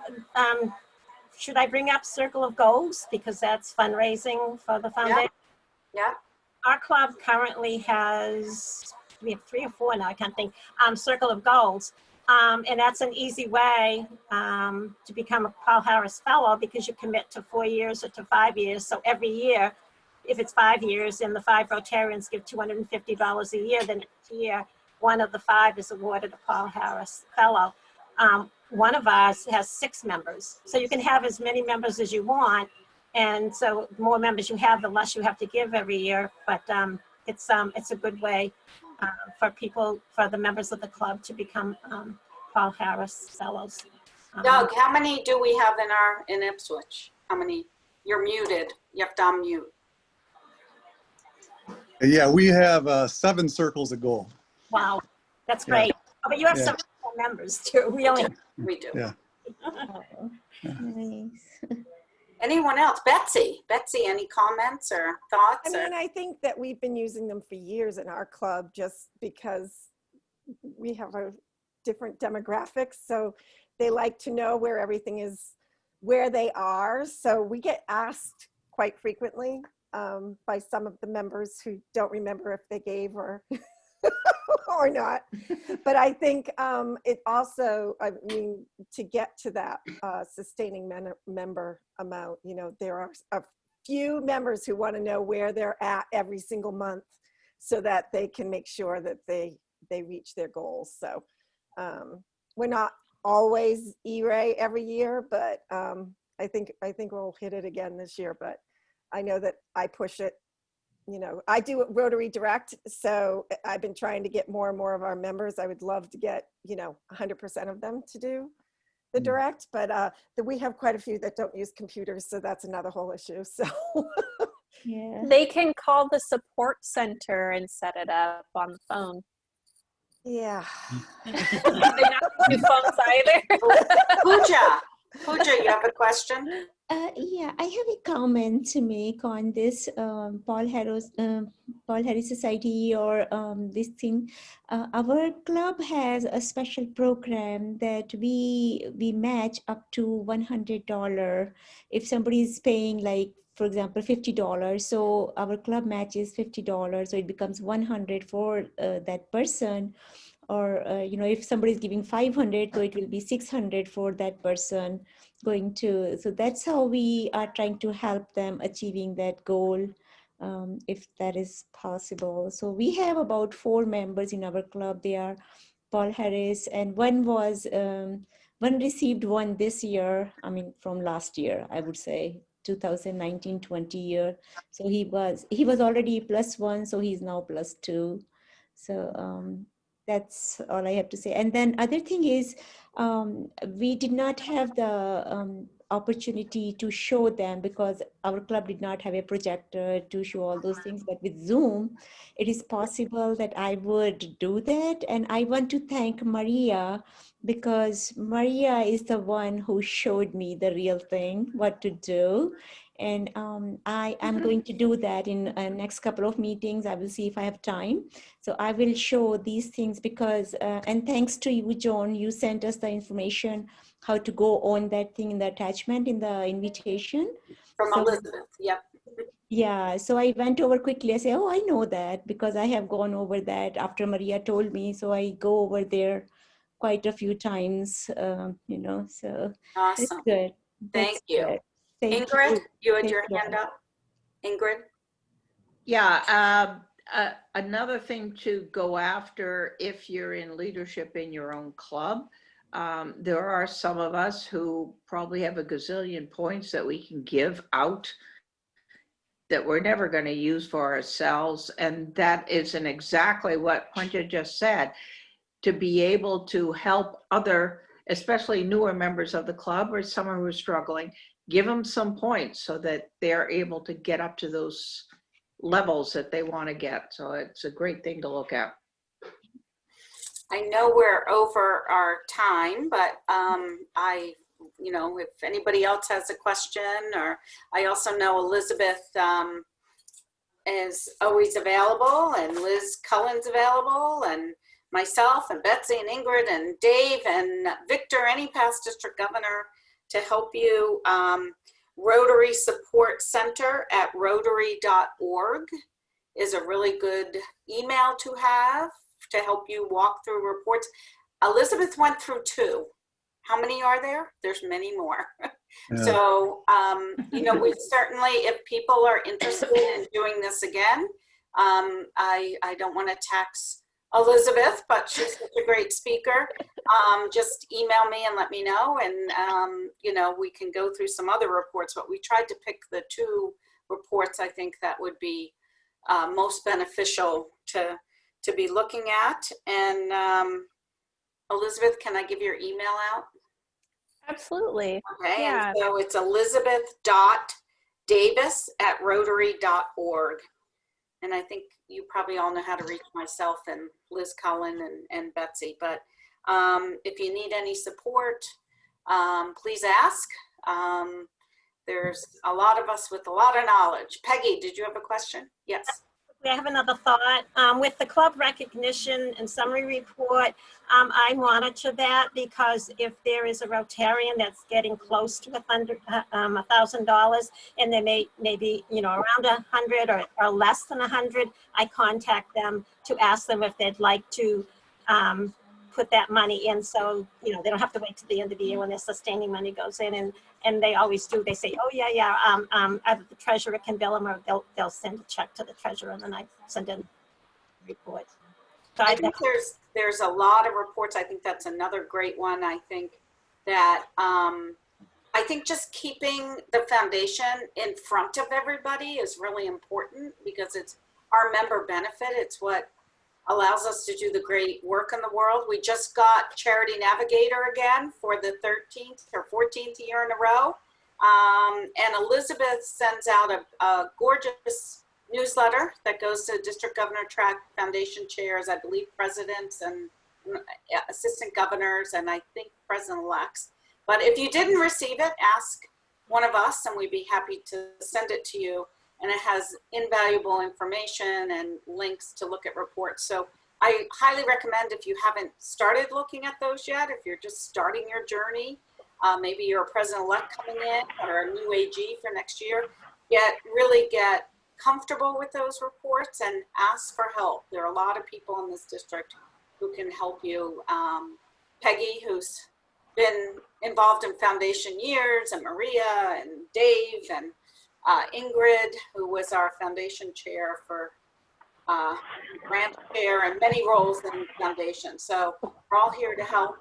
J: should I bring up Circle of Goals because that's fundraising for the foundation?
A: Yeah.
J: our club currently has, we have 3 or 4 now, I can't think, Circle of Goals. And that's an easy way to become a Paul Harris Fellow, because you commit to 4 years or to 5 years. So every year, if it's 5 years and the 5 Rotarians give $250 a year, then each year, one of the 5 is awarded a Paul Harris Fellow. One of ours has 6 members. So you can have as many members as you want. And so the more members you have, the less you have to give every year. But it's a good way for people, for the members of the club to become Paul Harris Fellows.
A: Doug, how many do we have in Ipswich? How many? You're muted. You have to unmute.
F: Yeah, we have 7 circles of gold.
J: Wow, that's great. Oh, but you have
F: Yeah.
J: some members too, really.
A: We do.
F: Yeah.
I: Nice.
A: Anyone else? Betsy, any comments or thoughts?
M: I mean, I think that we've been using them for years in our club just because we have a different demographics. So they like to know where everything is, where they are. So we get asked quite frequently by some of the members who don't remember if they gave or or not. But I think it also, I mean, to get to that sustaining member amount, you know, there are a few members who want to know where they're at every single month so that they can make sure that they reach their goals. So we're not always E-Ray every year, but I think we'll hit it again this year. But I know that I push it. You know, I do Rotary Direct, so I've been trying to get more and more of our members. I would love to get, you know, 100% of them to do the direct, but we have quite a few that don't use computers, so that's another whole issue. So
I: Yeah.
E: They can call the support center and set it up on the phone.
M: yeah.
E: They're not do phones either.
A: Pooja, you have a question?
I: Yeah, I have a comment to make on this Paul Harris Society or this thing. Our club has a special program that we match up to $100 if somebody is paying, like, for example, $50. So our club matches $50, so it becomes $100 for that person. Or you know, if somebody is giving $500, so it will be $600 for that person going to. So that's how we are trying to help them achieving that goal, if that is possible. So we have about 4 members in our club. They are Paul Harris, and one received one this year. I mean, from last year, I would say 2019-20 year. So he was already +1, so he's now +2. So that's all I have to say. And then other thing is, we did not have the opportunity to show them because our club did not have a projector to show all those things. But with Zoom, it is possible that I would do that. And I want to thank Maria, because Maria is the one who showed me the real thing, what to do. And I am going to do that in next couple of meetings. I will see if I have time. So I will show these things because, and thanks to you, John, you sent us the information how to go on that thing in the attachment in the invitation.
A: From Elizabeth, yep.
I: Yeah, so I went over quickly. I say, oh, I know that because I have gone over that after Maria told me. So I go over there quite a few times, you know, so
A: Awesome.
I: it's good.
A: Thank you.
I: Good. Thank
A: Ingrid, you had
I: Thank
A: your
I: you.
A: hand up. Ingrid?
K: Yeah, another thing to go after if you're in leadership in your own club, there are some of us who probably have a gazillion points that we can give out that we're never going to use for ourselves. And that isn't exactly what Punja just said, to be able to help other, especially newer members of the club or someone who's struggling, give them some points so that they're able to get up to those levels that they want to get. So it's a great thing to look at.
A: I know we're over our time, but you know, if anybody else has a question, or I also know Elizabeth is always available, and Liz Cullen's available, and myself and Betsy and Ingrid and Dave and Victor, any past district governor, to help you. Rotary Support Center at rotary.org is a really good email to have to help you walk through reports. Elizabeth went through 2. How many are there? There's many more.
F: Yeah.
A: So, you know, we certainly, if people are interested in doing this again, I don't want to tax Elizabeth, but she's such a great speaker. Just email me and let me know, and you know, we can go through some other reports, but we tried to pick the 2 reports I think that would be most beneficial to be looking at. And Elizabeth, can I give your email out?
E: Absolutely.
A: Okay,
E: Yeah.
A: and so it's elizabeth.davis@rotary.org. And I think you probably all know how to reach myself and Liz Cullen and Betsy. But if you need any support, please ask. There's a lot of us with a lot of knowledge. Peggy, did you have a question? Yes.
J: I have another thought. With the club recognition and summary report, I monitor that, because if there is a Rotarian that's getting close to $1,000, and they may be, you know, around 100 or less than 100, I contact them to ask them if they'd like to put that money in, so you know they don't have to wait to the end of the year when their sustaining money goes in, and they always do. They say, oh yeah, either the treasurer can bill them, or they'll send a check to the treasurer, and then I send in reports. So
A: I think there's a lot of reports. I think that's another great one. I think that I think just keeping the foundation in front of everybody is really important, because it's our member benefit. It's what allows us to do the great work in the world. We just got Charity Navigator again for the 13th or 14th year in a row. And Elizabeth sends out a gorgeous newsletter that goes to District Governor Track Foundation chairs, I believe presidents and assistant governors, and I think president-elects. But if you didn't receive it, ask one of us and we'd be happy to send it to you. And it has invaluable information and links to look at reports. So I highly recommend, if you haven't started looking at those yet, if you're just starting your journey, maybe you're a president-elect coming in or a new AG for next year, really get comfortable with those reports and ask for help. There are a lot of people in this district who can help you. Peggy, who's been involved in foundation years, and Maria and Dave and Ingrid, who was our foundation chair for grant chair and many roles in the foundation. So we're all here to help.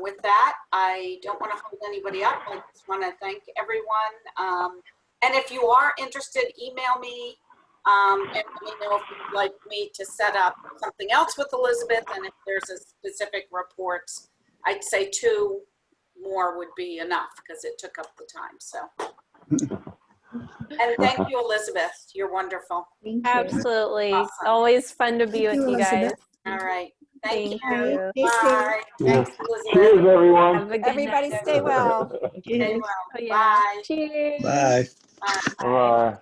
A: With that, I don't want to hold anybody up. I just want to thank everyone. And if you are interested, email me and let me know if you'd like me to set up something else with Elizabeth. And if there's a specific report, I'd say 2 more would be enough, because it took up the time. So, and thank you, Elizabeth. You're wonderful.
I: Thank you.
E: Absolutely.
A: Awesome.
E: Always fun to be
G: Thank
E: with
G: you,
E: you guys.
G: Elizabeth.
A: All right. Thank you.
E: you.
I: Take care.
A: Bye. Thanks, Elizabeth.
N: Cheers, everyone.
E: Have a good
M: Everybody
E: night,
M: stay well.
A: Stay
E: everyone.
A: well.
E: Oh, yeah.
A: Bye.
E: Cheers.
F: Bye.
A: Bye.
N: Bye.